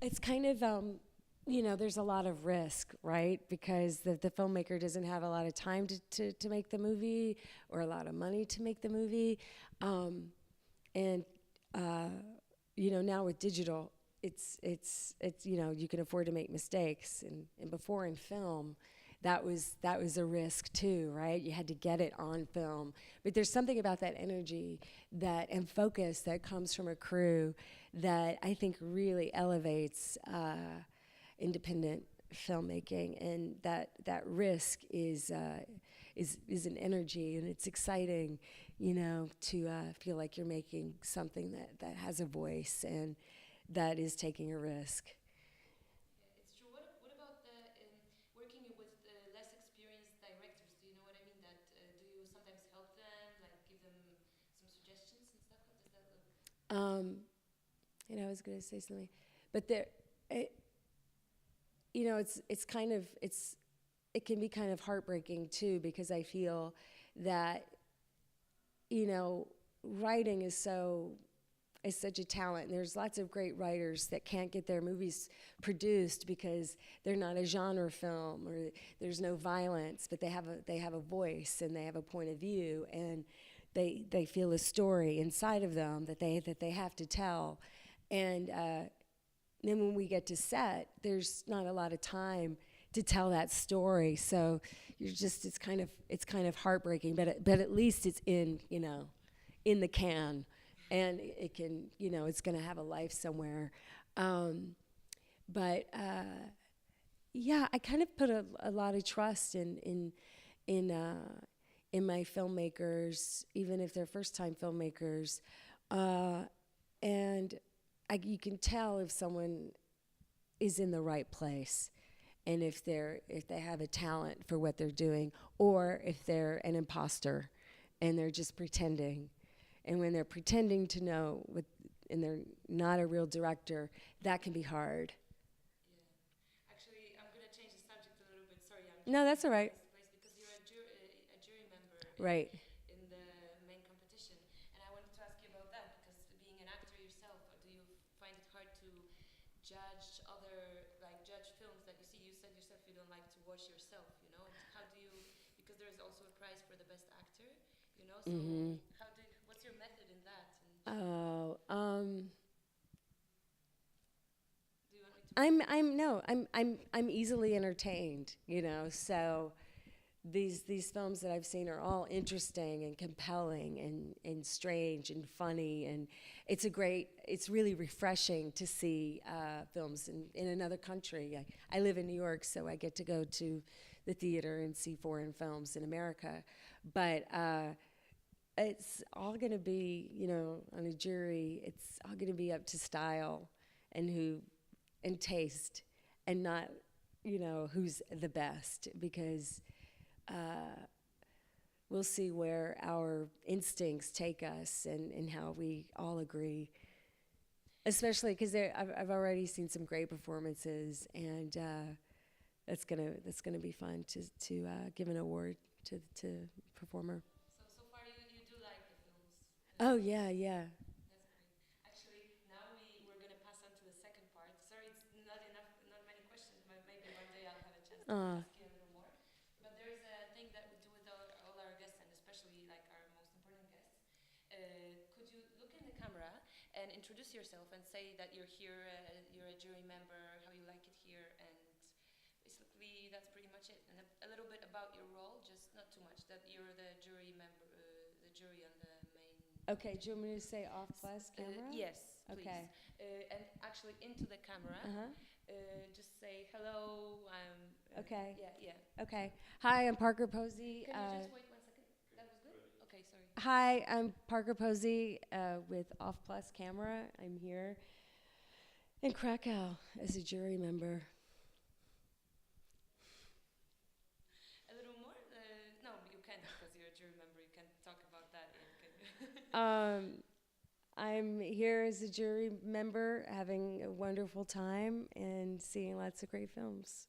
It's kind of, there's a lot of risk, right? Because the filmmaker doesn't have a lot of time to make the movie or a lot of money to make the movie. And, uh, now with digital, it's you can afford to make mistakes. And before in film, that was a risk too, right? You had to get it on film. But there's something about that energy and focus that comes from a crew that I think really elevates independent filmmaking, and that risk is an energy, and it's exciting, to feel like you're making something that has a voice and that is taking a risk. It's true. What about working with less experienced directors? Do you know what I mean? Do you sometimes help them, like give them some suggestions and stuff? How does that look? Um, I was going to say something, but it, it's kind of it can be kind of heartbreaking too, because I feel that writing is such a talent. And there's lots of great writers that can't get their movies produced because they're not a genre film, or there's no violence, but they have a voice and they have a point of view, and they feel a story inside of them that they have to tell. And then when we get to set, there's not a lot of time to tell that story. So it's kind of heartbreaking, but at least it's in the can, and it can, it's going to have a life somewhere. But yeah, I kind of put a lot of trust in my filmmakers, even if they're first time filmmakers, and you can tell if someone is in the right place, and if they have a talent for what they're doing, or if they're an imposter and they're just pretending. And when they're pretending to know and they're not a real director, that can be hard. Yeah. Actually, I'm gonna change the subject a little bit. Sorry, I'm No, jumping that's all from right. place to place because you're a jury member Right. in the main competition, and I wanted to ask you about that because being an actor yourself, do you find it hard to judge films that you see? You said yourself you don't like to watch yourself, And how do you? Because there's also a prize for the best actor, So Mm-hmm. what's your method in that? And Oh, do you want me to I'm repeat? I'm no, I'm easily entertained, So these films that I've seen are all interesting and compelling and strange and funny, and it's really refreshing to see films in another country. I live in New York, so I get to go to the theater and see foreign films in America, but it's all going to be, on a jury. It's all going to be up to style and taste, and not, who's the best, because we'll see where our instincts take us, and how we all agree. Especially because I've already seen some great performances, and that's gonna be fun to give an award to performer. So far you do like the films. Oh yeah, yeah. That's great. Actually, now we're gonna pass on to the second part. Sorry, it's not many questions, but maybe one day I'll have a chance to Uh, ask you a little more. But there is a thing that we do with all our guests, and especially like our most important guests. Could you look in the camera and introduce yourself and say that you're here, you're a jury member, how you like it here, and basically that's pretty much it. And a little bit about your role, just not too much. That you're the jury member, the jury on the main. okay, do you want me to say off plus camera? Yes, please. Okay. And actually into the camera, Uh-huh. just say hello. Okay. Yeah, yeah. Okay. Hi, I'm Parker Posey. Can you just wait 1 second? That was good? Okay, sorry. Hi, I'm Parker Posey with Off Plus Camera. I'm here in Krakow as a jury member. A little more? No, you can't because you're a jury member. You can't talk about that. Um, I'm here as a jury member, having a wonderful time and seeing lots of great films.